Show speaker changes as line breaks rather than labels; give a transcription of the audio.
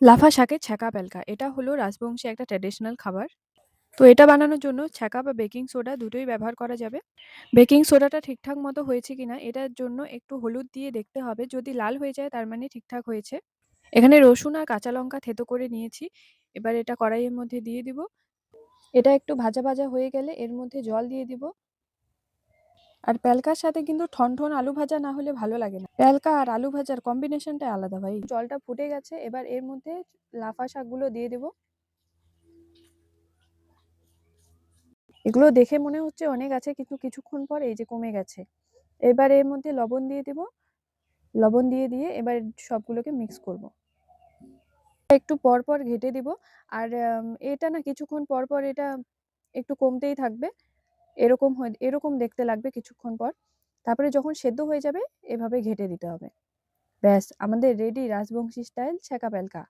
লাফা শাকের ছ্যাঁকা প্যালকা। এটা হলো রাজবংশী একটা ট্র্যাডিশনাল খাবার। তো এটা বানানোর জন্য ছ্যাঁকা বা বেকিং সোডা দুটোই ব্যবহার করা যাবে। বেকিং সোডাটা ঠিকঠাক মতো হয়েছে কিনা এটার জন্য একটু হলুদ দিয়ে দেখতে হবে। যদি লাল হয়ে যায় তার মানে ঠিকঠাক হয়েছে। এখানে রসুন আর কাঁচা লঙ্কা থেঁতো করে নিয়েছি। এবার এটা কড়াইয়ের মধ্যে দিয়ে দিব। এটা একটু ভাজা, ভাজা হয়ে গেলে এর মধ্যে জল দিয়ে দিব। আর প্যালকার সাথে কিন্তু ঠনঠন আলু ভাজা না হলে ভালো লাগে না। প্যালকা আর আলু ভাজার কম্বিনেশনটাই আলাদা ভাই। জলটা ফুটে গেছে, এবার এর মধ্যে লাফা শাকগুলো দিয়ে দেব। এগুলো দেখে মনে হচ্ছে অনেক আছে, কিন্তু কিছুক্ষণ পর এই যে কমে গেছে। এবার এর মধ্যে লবণ দিয়ে দেব। লবণ দিয়ে এবার সবগুলোকে মিক্স করব। একটু পর পর ঘেঁটে দিব। আর এটা না কিছুক্ষণ পর পর এটা একটু কমতেই থাকবে। এরকম দেখতে লাগবে কিছুক্ষণ পর। তারপরে যখন সেদ্ধ হয়ে যাবে এভাবে ঘেঁটে দিতে হবে। ব্যাস আমাদের রেডি রাজবংশী স্টাইল ছ্যাঁকা প্যালকা।